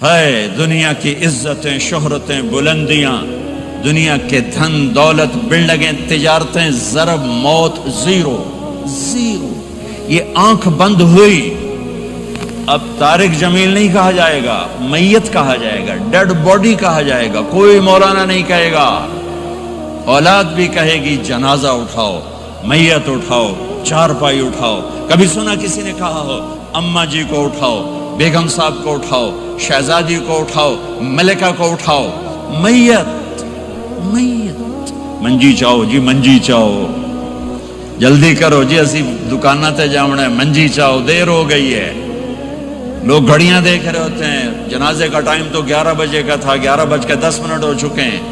ہے دنیا کی عزتیں، شہرتیں، بلندیاں، دنیا کے دھن دولت، بلڈنگیں، تجارتیں، ضرب موت، زیرو زیرو. یہ آنکھ بند ہوئی، اب طارق جمیل نہیں کہا جائے گا، میت کہا جائے گا، ڈیڈ باڈی کہا جائے گا. کوئی مولانا نہیں کہے گا. اولاد بھی کہے گی جنازہ اٹھاؤ، میت اٹھاؤ، چارپائی اٹھاؤ. کبھی سنا کسی نے کہا ہو اماں جی کو اٹھاؤ، بیگم صاحب کو اٹھاؤ، شہزادی کو اٹھاؤ، ملکہ کو اٹھاؤ؟ میت میت. منجی چاہو جی، منجی چاہو، جلدی کرو جی، اسی دکانہ تے جاؤنا ہے، منجی چاہو، دیر ہو گئی ہے. لوگ گھڑیاں دیکھ رہے ہوتے ہیں، جنازے کا ٹائم تو 11 بجے کا تھا، 11:10 ہو چکے ہیں.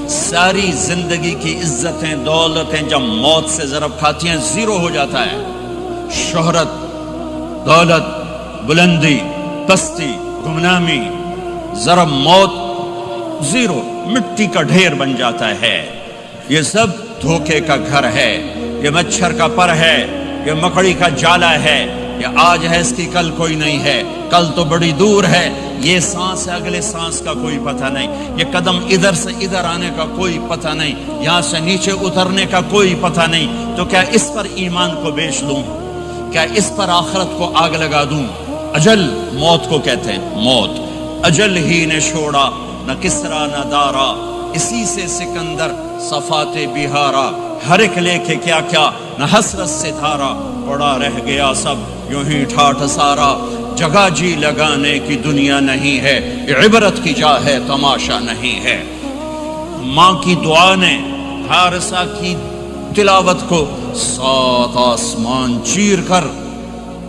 ساری زندگی کی عزتیں دولتیں جب موت سے ضرب کھاتی ہیں زیرو ہو جاتا ہے. شہرت، دولت، بلندی، پستی، گمنامی، ضرب موت، زیرو، مٹی کا ڈھیر بن جاتا ہے. یہ سب دھوکے کا گھر ہے، یہ مچھر کا پر ہے، یہ مکڑی کا جالا ہے. یہ آج ہے اس کی کل کوئی نہیں ہے، کل تو بڑی دور ہے. یہ سانس ہے، اگلے سانس کا کوئی پتہ نہیں. یہ قدم ادھر سے ادھر آنے کا کوئی پتہ نہیں، یہاں سے نیچے اترنے کا کوئی پتہ نہیں. تو کیا اس پر ایمان کو بیچ دوں؟ کیا اس پر آخرت کو آگ لگا دوں؟ اجل موت کو کہتے ہیں، موت. اجل ہی نے چھوڑا نہ کسرا نہ دارا، اسی سے سکندر صفات بہارا. ہر ایک لے کے کیا کیا نہ حسرت سے دھارا، پڑا رہ گیا سب یوں ہی ٹھاٹھ سارا. جگہ جی لگانے کی دنیا نہیں ہے، یہ عبرت کی جا ہے، تماشا نہیں ہے. ماں کی دعا نے حارثہ کی تلاوت کو 7 آسمان چیر کر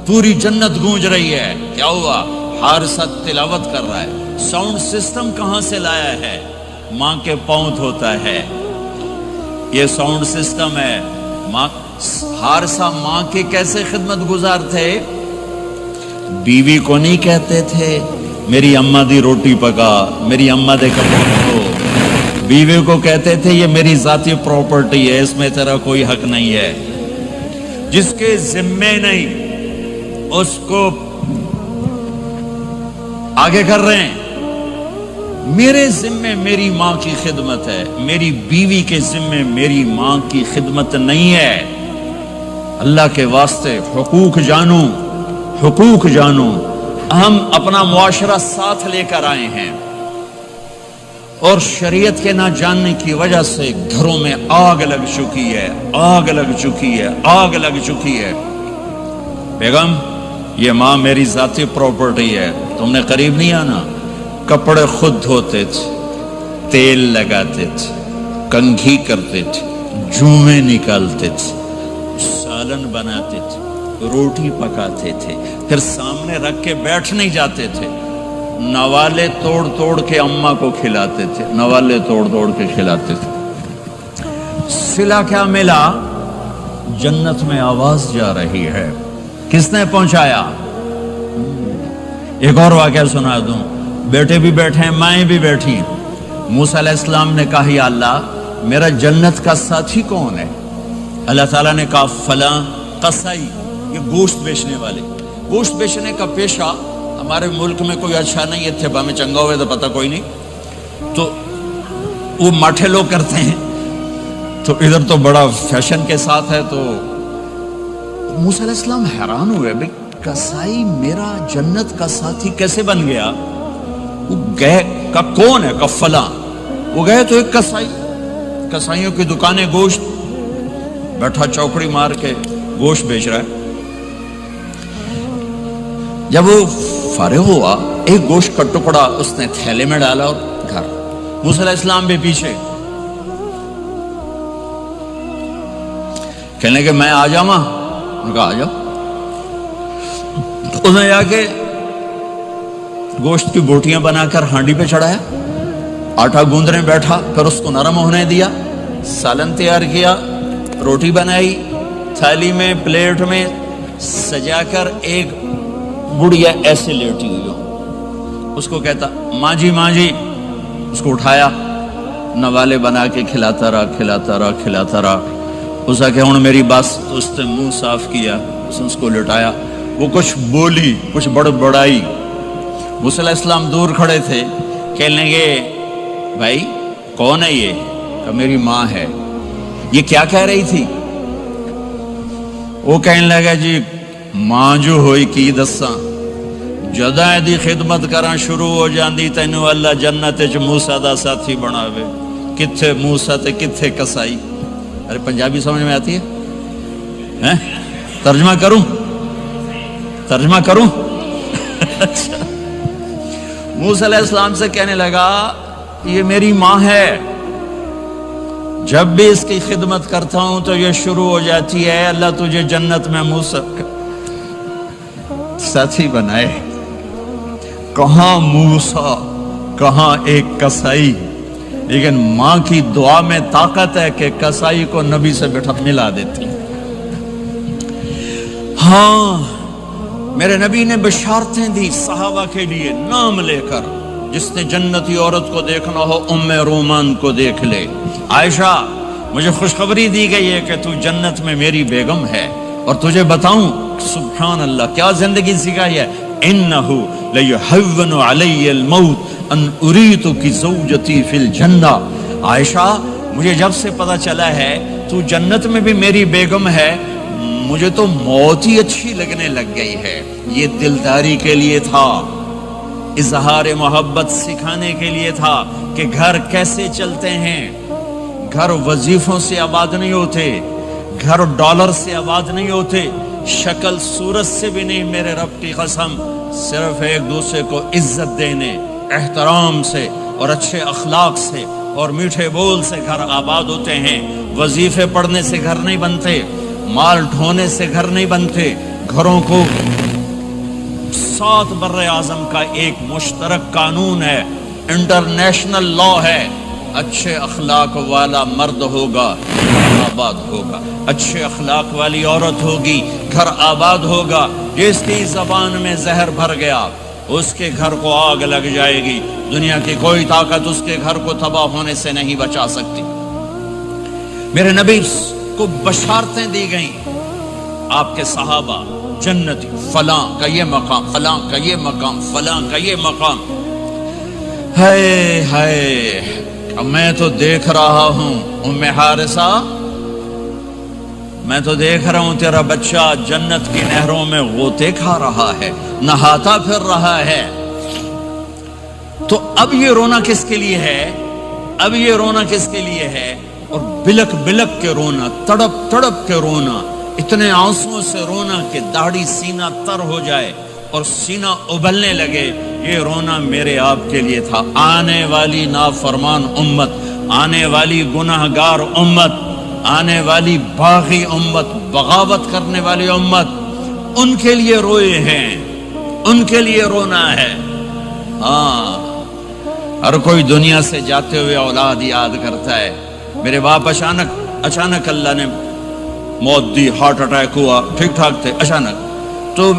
پوری جنت گونج رہی ہے. کیا ہوا؟ حارثہ تلاوت کر رہا ہے. ساؤنڈ سسٹم کہاں سے لایا ہے؟ ماں کے پاؤں ہوتا ہے یہ ساؤنڈ سسٹم ہے. ماں حارثہ ماں کے کیسے خدمت گزار تھے؟ بیوی کو نہیں کہتے تھے میری اماں دی روٹی پکا، میری اماں دے کپڑے دھو. بیوی کو کہتے تھے یہ میری ذاتی پراپرٹی ہے، اس میں تیرا کوئی حق نہیں ہے. جس کے ذمے نہیں اس کو آگے کر رہے ہیں. میرے ذمے میری ماں کی خدمت ہے، میری بیوی کے ذمے میری ماں کی خدمت نہیں ہے. اللہ کے واسطے حقوق جانو، حقوق جانو. ہم اپنا معاشرہ ساتھ لے کر آئے ہیں اور شریعت کے نہ جاننے کی وجہ سے گھروں میں آگ لگ چکی ہے، آگ لگ چکی ہے، آگ لگ چکی ہے. بیگم یہ ماں میری ذاتی پراپرٹی ہے، تم نے قریب نہیں آنا. کپڑے خود دھوتے تھے، تیل لگاتے تھے، کنگھی کرتے تھے، جوئیں نکالتے تھے، سالن بناتے تھے، روٹی پکاتے تھے، پھر سامنے رکھ کے بیٹھ نہیں جاتے تھے. نوالے توڑ توڑ کے اماں کو کھلاتے تھے، نوالے توڑ توڑ کے کھلاتے تھے. صلہ کیا ملا؟ جنت میں آواز جا رہی ہے. کس نے پہنچایا؟ ایک اور واقعہ سنا دوں. بیٹے بھی بیٹھے ہیں، مائیں بھی بیٹھی. موسیٰ علیہ السلام نے کہا یا اللہ میرا جنت کا ساتھی کون ہے؟ اللہ تعالیٰ نے کہا فلاں قصائی، یہ گوشت بیچنے والے. گوشت بیچنے کا پیشہ ہمارے ملک میں کوئی اچھا نہیں ہے، تھے با میں چنگا ہوئے تو پتہ کوئی نہیں، تو وہ ماٹھے لوگ کرتے ہیں. تو ادھر تو بڑا فیشن کے ساتھ ہے. تو موسیٰ علیہ السلام حیران ہوئے بھئی قصائی میرا جنت کا ساتھی کیسے بن گیا؟ وہ گئے کا کون ہے؟ کا فلاں. وہ گئے تو ایک قصائی، قصائیوں کی دکانیں، گوشت بیٹھا چوکڑی مار کے گوشت بیچ رہا ہے. جب وہ فارغ ہوا ایک گوشت کا ٹکڑا اس نے تھیلے میں ڈالا اور گھر. موسیٰ علیہ السلام بھی پیچھے. کہنے کہ میں آ جاؤں. انہوں نے کہا آ جاؤ. اس نے جا کے گوشت کی بوٹیاں بنا کر ہانڈی پہ چڑھایا، آٹا گوندنے بیٹھا، پھر اس کو نرم ہونے دیا، سالن تیار کیا، روٹی بنائی، تھالی میں پلیٹ میں سجا کر ایک گڑیا ایسے لیٹی ہوئی ہو. اس کو کہتا ماں جی ماں جی. اس کو اٹھایا، نوالے بنا کے کھلاتا رہا کھلاتا رہا کھلاتا رہا. اس نے کہا ہوں میری بس. تو اس نے منہ صاف کیا، اس نے اس کو لٹایا. وہ کچھ بولی، کچھ بڑبڑائی. موسیٰ علیہ السلام دور کھڑے تھے، کہنے لگے بھائی کون ہے یہ؟ کہ میری ماں ہے۔ یہ کیا کہہ رہی تھی؟ وہ کہنے لگا جی ماں جو ہوئی کی دساں، جداں دی خدمت کراں شروع ہو جاندی تینوں اللہ جنت وچ موسیٰ دا ساتھی بناوے، کتھے موسیٰ تے کتھے کسائی۔ ارے پنجابی سمجھ میں آتی ہے؟ ترجمہ کروں؟ ترجمہ کروں؟ موسیٰ علیہ السلام سے کہنے لگا یہ میری ماں ہے، جب بھی اس کی خدمت کرتا ہوں تو یہ شروع ہو جاتی ہے اللہ تجھے جنت میں موسیٰ ساتھی بنائے۔ کہاں موسیٰ کہاں ایک کسائی، لیکن ماں کی دعا میں طاقت ہے کہ کسائی کو نبی سے بٹھا ملا دیتی۔ ہاں میرے نبی نے بشارتیں دی صحابہ کے لیے نام لے کر، جس نے جنتی عورت کو دیکھنا ہو ام رومان کو دیکھ لے۔ عائشہ مجھے خوشخبری دی گئی ہے کہ تو جنت میں میری بیگم ہے، اور تجھے بتاؤں سبحان اللہ کیا زندگی سکھائی ہے، انہو لیحون علی الموت ان اریتک زوجتی فی الجنہ۔ عائشہ مجھے جب سے پتا چلا ہے تو جنت میں بھی میری بیگم ہے، مجھے تو موت ہی اچھی لگنے لگ گئی ہے۔ یہ دلداری کے لیے تھا، اظہار محبت سکھانے کے لیے تھا کہ گھر کیسے چلتے ہیں۔ گھر وظیفوں سے آباد نہیں ہوتے، گھر ڈالر سے آباد نہیں ہوتے، شکل صورت سے بھی نہیں، میرے رب کی قسم، صرف ایک دوسرے کو عزت دینے، احترام سے اور اچھے اخلاق سے اور میٹھے بول سے گھر آباد ہوتے ہیں۔ وظیفے پڑھنے سے گھر نہیں بنتے، مال ڈھونے سے گھر نہیں بنتے۔ گھروں کو 7 بر اعظم کا ایک مشترک قانون ہے، انٹرنیشنل لا ہے، اچھے اخلاق والا مرد ہوگا آباد ہوگا، اچھے اخلاق والی عورت ہوگی گھر آباد ہوگا۔ جس کی زبان میں زہر بھر گیا اس کے گھر کو آگ لگ جائے گی، دنیا کی کوئی طاقت اس کے گھر کو تباہ ہونے سے نہیں بچا سکتی۔ میرے نبی کو بشارتیں دی گئیں، آپ کے صحابہ جنتی، فلاں کا یہ مقام، فلاں کا یہ مقام، فلاں کا یہ مقام۔ ہائے ہائے میں تو دیکھ رہا ہوں ام حارثہ، میں تو دیکھ رہا ہوں تیرا بچہ جنت کی نہروں میں غوطے کھا رہا ہے، نہاتا پھر رہا ہے۔ تو اب یہ رونا کس کے لیے ہے؟ اب یہ رونا کس کے لیے ہے؟ اور بلک بلک کے رونا، تڑپ تڑپ کے رونا، اتنے آنسوں سے رونا کہ داڑھی سینہ تر ہو جائے اور سینہ ابلنے لگے، یہ رونا میرے آپ کے لیے تھا۔ آنے والی نافرمان امت، آنے والی گناہگار امت، آنے والی باغی امت، بغاوت کرنے والی امت، ان کے لیے روئے ہیں، ان کے لیے رونا ہے۔ ہاں ہر کوئی دنیا سے جاتے ہوئے اولاد یاد کرتا ہے۔ میرے باپ اچانک اللہ نے موت دی، ہارٹ اٹیک ہوا، ٹھیک ٹھاک تھے، اچانک۔ تو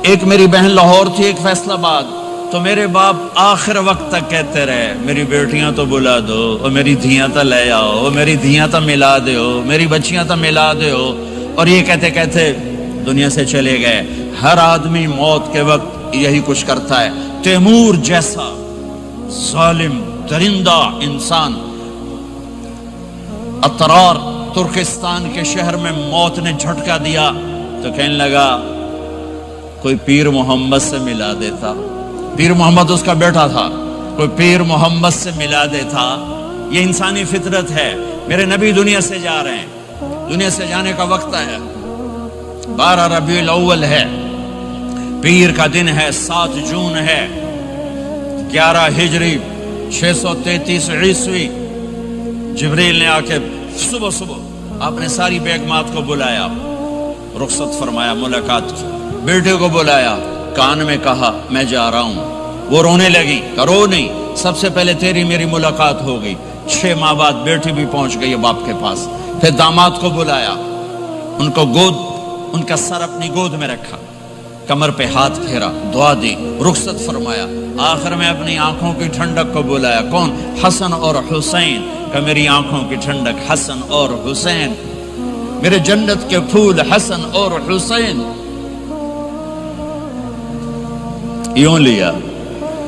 ایک میری بہن لاہور تھی، ایک فیصل آباد، تو میرے باپ آخر وقت تک کہتے رہے میری بیٹیاں تو بلا دو، اور میری دھیاں تو لے آؤ، اور میری دھیاں تو ملا دیو، میری بچیاں تو ملا دیو، اور یہ کہتے کہتے دنیا سے چلے گئے۔ ہر آدمی موت کے وقت یہی کچھ کرتا ہے۔ تیمور جیسا ظالم درندہ انسان اطرار ترکستان کے شہر میں موت نے جھٹکا دیا تو کہنے لگا کوئی پیر محمد سے ملا دیتا، پیر محمد اس کا بیٹا تھا، کوئی پیر محمد سے ملا دیتا۔ یہ انسانی فطرت ہے۔ میرے نبی دنیا سے جا رہے ہیں، دنیا سے جانے کا وقت ہے، 12 ربیع الاول ہے، پیر کا دن ہے، 7 جون ہے، 11 ہجری 633 عیسوی۔ جبریل نے آ کے صبح صبح آپ نے ساری بیگمات کو بلایا، رخصت فرمایا، ملاقات کی، بیٹے کو بلایا، کان میں کہا میں جا رہا ہوں۔ وہ رونے لگی، رو نہیں، سب سے پہلے تیری میری ملاقات ہو گئی۔ 6 ماہ بعد بیٹی بھی پہنچ گئی باپ کے پاس۔ پھر داماد کو بلایا، ان کو ان کا سر اپنی گود میں رکھا، کمر پہ ہاتھ پھیرا، دعا دی، رخصت فرمایا۔ آخر میں اپنی آنکھوں کی ٹھنڈک کو بلایا، کون؟ حسن اور حسین، کہ میری آنکھوں کی ٹھنڈک حسن اور حسین، میرے جنت کے پھول حسن اور حسین۔ یوں لیا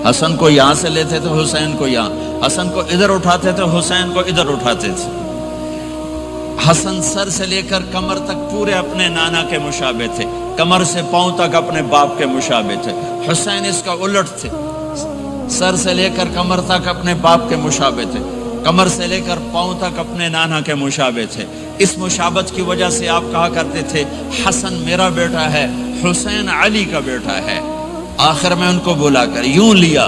حسن کو یہاں سے لیتے تھے، حسین کو یہاں، حسن کو ادھر اٹھاتے تھے، حسین کو ادھر اٹھاتے تھے۔ حسن سر سے لے کر کمر تک پورے اپنے نانا کے مشابہ تھے، کمر سے پاؤں تک اپنے باپ کے مشابہ تھے۔ حسین اس کا الٹ تھے، سر سے لے کر کمر تک اپنے باپ کے مشابہ تھے، کمر سے لے کر پاؤں تک اپنے نانا کے مشابہ تھے۔ اس مشابہت کی وجہ سے آپ کہا کرتے تھے حسن میرا بیٹا ہے، حسین علی کا بیٹا ہے۔ آخر میں ان کو بلا کر یوں لیا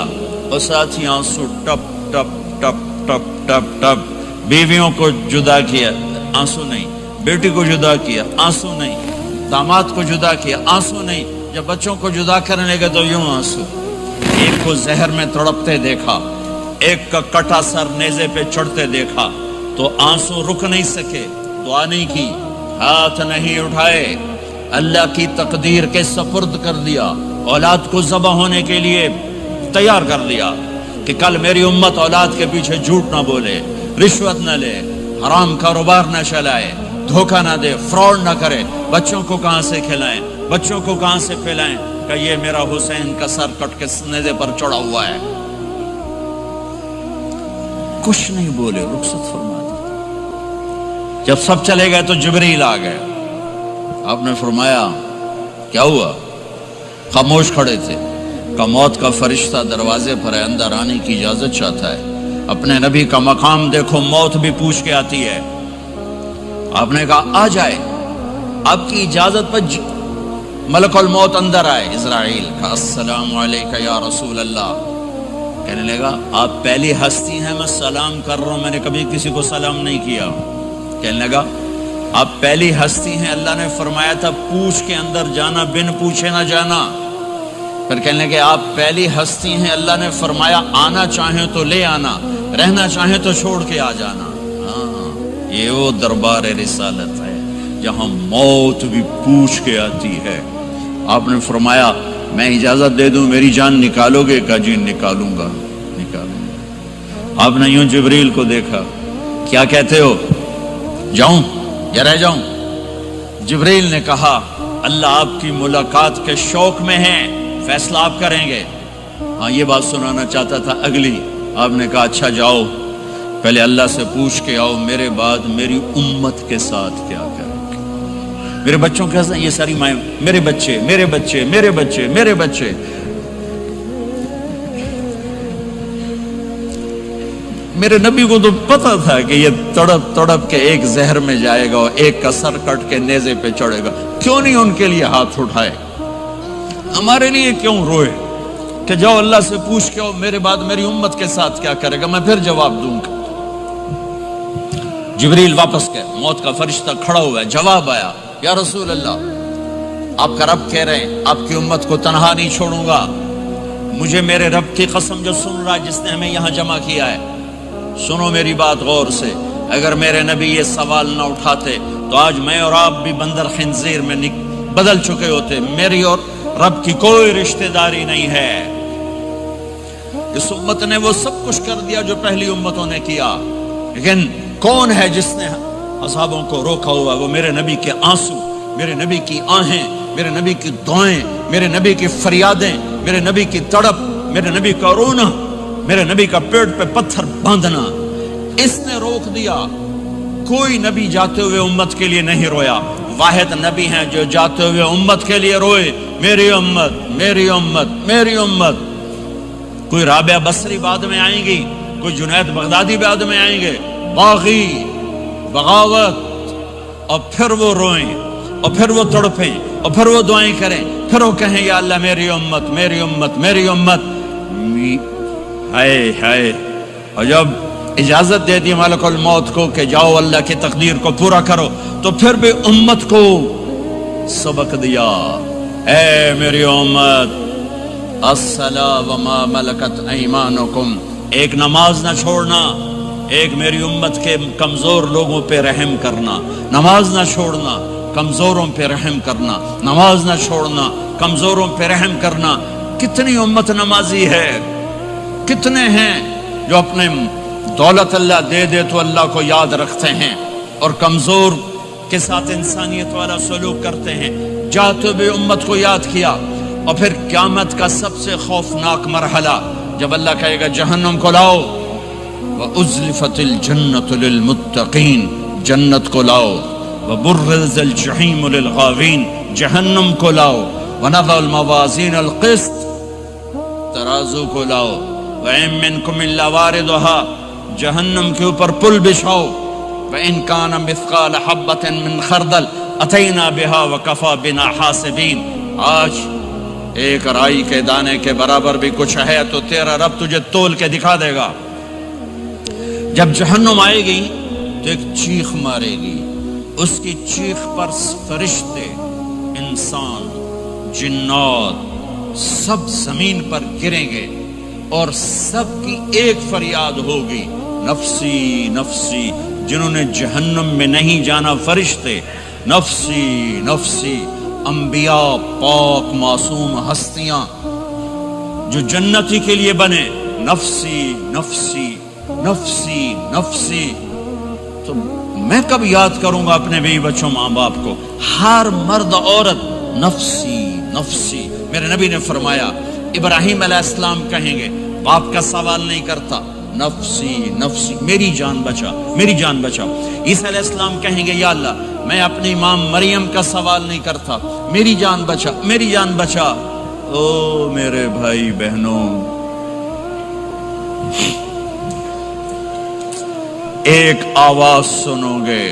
اور ساتھ ہی آنسو ٹپ ٹپ ٹپ ٹپ ٹپ ٹپ۔ بیویوں کو جدا کیا، آنسو نہیں، بیٹی کو جدا کیا، آنسو نہیں، داماد کو جدا کیا، آنسو نہیں، جب بچوں کو جدا کرنے لگے تو یوں آنسو۔ ایک کو زہر میں تڑپتے دیکھا، ایک کا کٹا سر نیزے پہ چڑھتے دیکھا تو آنسو رک نہیں سکے، دعا نہیں کی، ہاتھ نہیں اٹھائے، اللہ کی تقدیر کے سپرد کر دیا، اولاد کو ذبح ہونے کے لیے تیار کر دیا کہ کل میری امت اولاد کے پیچھے جھوٹ نہ بولے، رشوت نہ لے، حرام کاروبار نہ چلائے، دھوکہ نہ دے، فراڈ نہ کرے، بچوں کو کہاں سے کھلائیں، بچوں کو کہاں سے پھیلائیں کہ یہ میرا حسین کا سر کٹ کے نیزے پر چڑھا ہوا ہے۔ کچھ نہیں بولے، رخصت فرما دی۔ جب سب چلے گئے تو جبریل آ گئے، آپ نے فرمایا کیا ہوا؟ خاموش کھڑے تھے۔ کہ موت کا فرشتہ دروازے پر ہے، اندر آنے کی اجازت چاہتا ہے۔ اپنے نبی کا مقام دیکھو، موت بھی پوچھ کے آتی ہے۔ آپ نے کہا آ جائے، آپ کی اجازت پر ملک الموت اندر آئے۔ اسرائیل کا السلام علیکہ یا رسول اللہ، کہنے لگا آپ پہلی ہستی ہیں، میں سلام کر رہا ہوں، میں نے کبھی کسی کو سلام نہیں کیا۔ کہنے لگا آپ پہلی ہستی ہیں، اللہ نے فرمایا تھا پوچھ کے اندر جانا، بن پوچھے نہ جانا۔ پھر کہنے لگے آپ پہلی ہستی ہیں، اللہ نے فرمایا آنا چاہیں تو لے آنا، رہنا چاہیں تو چھوڑ کے آ جانا۔ ہاں، یہ وہ دربار رسالت ہے جہاں موت بھی پوچھ کے آتی ہے۔ آپ نے فرمایا میں اجازت دے دوں میری جان نکالو گے؟ کہا جی نکالوں گا، نکالوں گا۔ آپ نے یوں جبریل کو دیکھا، کیا کہتے ہو، جاؤں یا رہ جاؤں؟ جبریل نے کہا اللہ آپ کی ملاقات کے شوق میں ہے، فیصلہ آپ کریں گے۔ ہاں یہ بات سنانا چاہتا تھا اگلی۔ آپ نے کہا اچھا جاؤ، پہلے اللہ سے پوچھ کے آؤ میرے بعد میری امت کے ساتھ کیا کریں گے، میرے بچوں کے ساتھ۔ یہ ساری مائیں، میرے بچے میرے بچے میرے بچے میرے بچے۔ میرے نبی کو تو پتا تھا کہ یہ تڑپ تڑپ کے ایک زہر میں جائے گا اور ایک کا سر کٹ کے نیزے پہ چڑھے گا، کیوں نہیں ان کے لیے ہاتھ اٹھائے؟ ہمارے لیے کیوں روئے کہ جاؤ اللہ سے پوچھ کے آؤ میرے بعد میری امت کے ساتھ کیا کرے گا، میں پھر جواب دوں گا۔ جبریل واپس گئے، موت کا فرشتہ کھڑا ہوا ہے، جواب آیا یا رسول اللہ آپ کا رب کہہ رہے ہیں آپ کی امت کو تنہا نہیں چھوڑوں گا۔ مجھے میرے رب کی قسم جو سن رہا ہے جس نے ہمیں یہاں جمع کیا ہے، سنو میری بات غور سے، اگر میرے نبی یہ سوال نہ اٹھاتے تو آج میں اور آپ بھی بندر خنزیر میں بدل چکے ہوتے۔ میری اور رب کی کوئی رشتہ داری نہیں ہے۔ اس امت نے وہ سب کچھ کر دیا جو پہلی امتوں نے کیا، لیکن کون ہے جس نے اصحابوں کو روکا ہوا؟ وہ میرے نبی کے آنسو، میرے نبی کی آہیں، میرے نبی کی دعائیں، میرے نبی کی فریادیں، میرے نبی کی تڑپ، میرے نبی کا رونا، میرے نبی کا پیٹ پہ پتھر باندھنا، اس نے روک دیا۔ کوئی نبی جاتے ہوئے امت کے لیے نہیں رویا، واحد نبی ہیں جو جاتے ہوئے امت کے لیے روئے، میری امت میری امت میری امت۔ کوئی رابعہ بصری بعد میں آئیں گی، کوئی جنید بغدادی بعد میں آئیں گے، باغی، بغاوت، اور پھر وہ روئیں اور پھر وہ تڑپیں اور پھر وہ دعائیں کریں، پھر وہ کہیں یا اللہ میری امت میری امت میری امت۔ ہائے ہائے، اور جب اجازت دے دی ملک الموت کو کہ جاؤ اللہ کی تقدیر کو پورا کرو، تو پھر بھی امت کو سبق دیا، اے میری امت الصلاۃ وما ملکت ایمانکم، ایک نماز نہ چھوڑنا، ایک میری امت کے کمزور لوگوں پہ رحم کرنا، نماز نہ چھوڑنا، کمزوروں پہ رحم کرنا، نماز نہ چھوڑنا، کمزوروں پہ رحم کرنا۔ کتنی امت نمازی ہے، کتنے ہیں جو اپنے دولت اللہ دے دے تو اللہ کو یاد رکھتے ہیں اور کمزور کے ساتھ انسانیت والا سلوک کرتے ہیں۔ جاتے بھی امت کو یاد کیا، اور پھر قیامت کا سب سے خوفناک مرحلہ جب اللہ کہے گا جہنم کو لاؤ، وَأُزْلِفَتِ الْجَنَّةُ لِلْمُتَّقِينَ، جنت کو لاؤ، وَبُرِّزَ الْجَحِيمُ لِلْغَاوِينَ، جہنم کو لاؤ، وَنَضَعُ الْمَوَازِينَ الْقِسْطَ، ترازو کو لاؤ، وَإِن مِّنكُمْ إِلَّا وَارِدُهَا، جہنم کے اوپر پل بچھاؤ، وَإِن كَانَ مِثْقَالَ حَبَّةٍ مِّن خَرْدَلٍ أَتَيْنَا بِهَا وَكَفَى بِنَا حَاسِبِينَ، آج ایک رائی کے دانے کے برابر بھی کچھ ہے تو تیرا رب تجھے تول کے دکھا دے گا۔ جب جہنم آئے گی تو ایک چیخ مارے گی، اس کی چیخ پر فرشتے، انسان، جنات سب زمین پر گریں گے اور سب کی ایک فریاد ہوگی، نفسی نفسی۔ جنہوں نے جہنم میں نہیں جانا فرشتے، نفسی نفسی۔ انبیاء، پاک معصوم ہستیاں جو جنتی کے لیے بنے، نفسی نفسی نفسی نفسی۔ تو میں کب یاد کروں گا اپنے بیوی بچوں ماں باپ کو؟ ہر مرد عورت نفسی نفسی۔ میرے نبی نے فرمایا ابراہیم علیہ السلام کہیں گے، باپ کا سوال نہیں کرتا، نفسی نفسی، میری جان بچا میری جان بچا۔ عیسیٰ علیہ السلام کہیں گے یا اللہ میں اپنی ماں مریم کا سوال نہیں کرتا، میری جان بچا میری جان بچا۔ او میرے بھائی بہنوں، ایک آواز سنو گے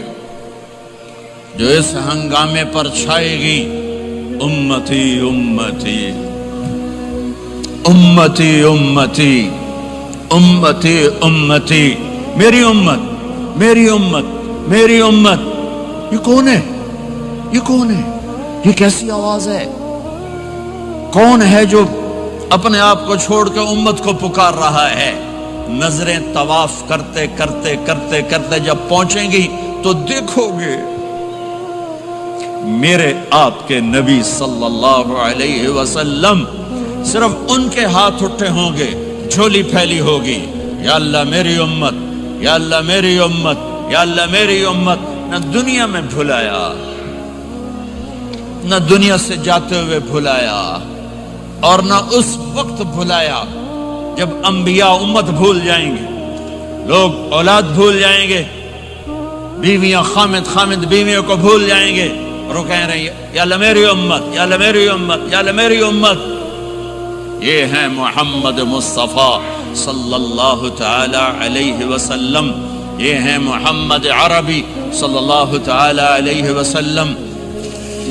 جو اس ہنگامے پر چھائے گی، امتی امتی امتی امتی امتی امتی، میری امت میری امت میری امت۔ یہ کون ہے؟ یہ کون ہے؟ یہ کیسی آواز ہے؟ کون ہے جو اپنے آپ کو چھوڑ کے امت کو پکار رہا ہے؟ نظریں طواف کرتے کرتے کرتے کرتے جب پہنچیں گی تو دیکھو گے میرے آپ کے نبی صلی اللہ علیہ وسلم، صرف ان کے ہاتھ اٹھے ہوں گے، جھولی پھیلی ہوگی، یا اللہ میری امت، یا اللہ میری امت، یا اللہ میری امت۔ نہ دنیا میں بھلایا، نہ دنیا سے جاتے ہوئے بھلایا، اور نہ اس وقت بھلایا جب انبیاء امت بھول جائیں گے، لوگ اولاد بھول جائیں گے، بیویاں خامد بیویوں کو بھول جائیں گے، اور وہ کہہ رہے ہیں یا اللہ میری امت، یا اللہ میری امت، یا اللہ میری امت۔ یہ ہیں محمد مصطفیٰ صلی اللہ تعالی علیہ وسلم، یہ ہیں محمد عربی صلی اللہ تعالی علیہ وسلم۔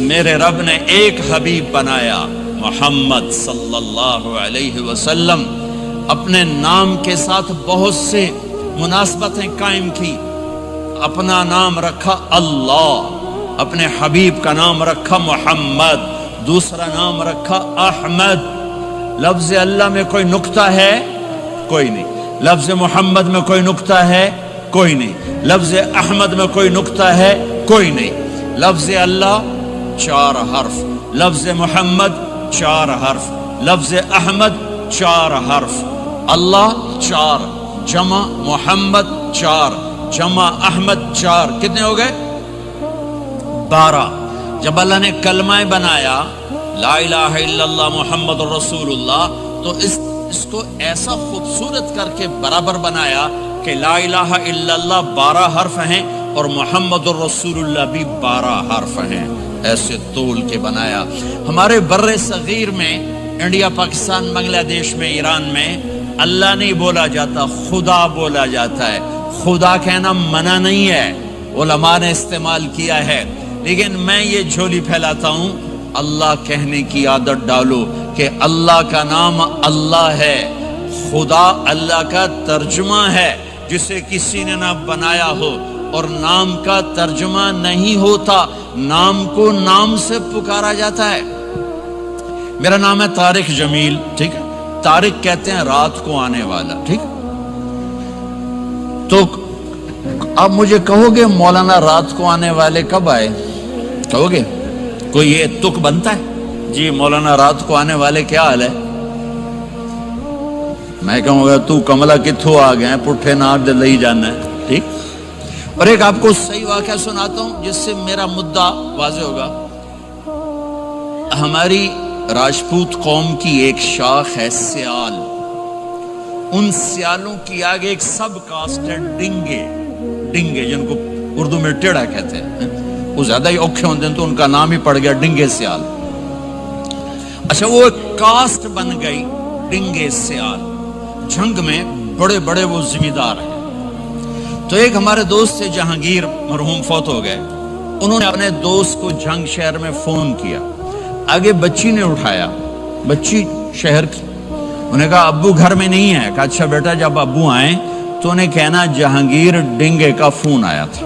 میرے رب نے ایک حبیب بنایا، محمد صلی اللہ علیہ وسلم۔ اپنے نام کے ساتھ بہت سے مناسبتیں قائم کی، اپنا نام رکھا اللہ، اپنے حبیب کا نام رکھا محمد، دوسرا نام رکھا احمد۔ لفظ اللہ میں کوئی نکتہ ہے؟ کوئی نہیں۔ لفظ محمد میں کوئی نکتہ ہے؟ کوئی نہیں۔ لفظ احمد میں کوئی نکتہ ہے؟ کوئی نہیں۔ لفظ اللہ 4 حرف، لفظ محمد 4 حرف، لفظ احمد 4 حرف۔ اللہ 4، جمع محمد 4، جمع احمد 4، کتنے ہو گئے؟ 12۔ جب اللہ نے کلمہ بنایا لا الہ الا اللہ محمد رسول اللہ، تو اس کو ایسا خوبصورت کر کے برابر بنایا کہ لا الہ الا اللہ 12 حرف ہیں اور محمد الرسول اللہ بھی 12 حرف ہیں، ایسے تول کے بنایا۔ ہمارے بر صغیر میں، انڈیا، پاکستان، بنگلہ دیش میں، ایران میں اللہ نہیں بولا جاتا، خدا بولا جاتا ہے۔ خدا کہنا منع نہیں ہے، علماء نے استعمال کیا ہے، لیکن میں یہ جھولی پھیلاتا ہوں، اللہ کہنے کی عادت ڈالو کہ اللہ کا نام اللہ ہے، خدا اللہ کا ترجمہ ہے جسے کسی نے نہ بنایا ہو، اور نام کا ترجمہ نہیں ہوتا، نام کو نام سے پکارا جاتا ہے۔ میرا نام ہے طارق جمیل، ٹھیک ہے؟ طارق کہتے ہیں رات کو آنے والا، ٹھیک؟ تو اب مجھے کہو گے مولانا رات کو آنے والے کب آئے؟ کہو گے؟ کوئی یہ تک بنتا ہے جی مولانا رات کو آنے والے کیا حال ہے؟ میں کہوں گا تو کملا کتھو آ گئے، پٹھے نار دے لئی جانا ہے، ٹھیک؟ اور ایک آپ کو صحیح واقعہ سناتا ہوں جس سے میرا مدعا واضح ہوگا۔ ہماری راجپوت قوم کی ایک شاخ ہے سیال، ان سیالوں کی آگے ایک سب کاسٹ ہے ڈنگے، ڈنگے جن کو اردو میں ٹیڑا کہتے ہیں، وہ زیادہ ہی اوکھے ہوتے ہیں تو ان کا نام ہی پڑ گیا ڈنگے سیال۔ اچھا وہ ایک کاسٹ بن گئی ڈنگے سیال، جنگ میں بڑے بڑے وہ ذمہ دار ہیں۔ تو ایک ہمارے دوست تھے جہانگیر، مرحوم فوت ہو گئے، انہوں نے اپنے دوست کو جنگ شہر میں فون کیا، آگے بچی نے اٹھایا، بچی شہر کی، انہوں نے کہا ابو گھر میں نہیں ہے، کہا اچھا بیٹا جب ابو آئیں تو انہیں کہنا جہانگیر ڈنگے کا فون آیا تھا۔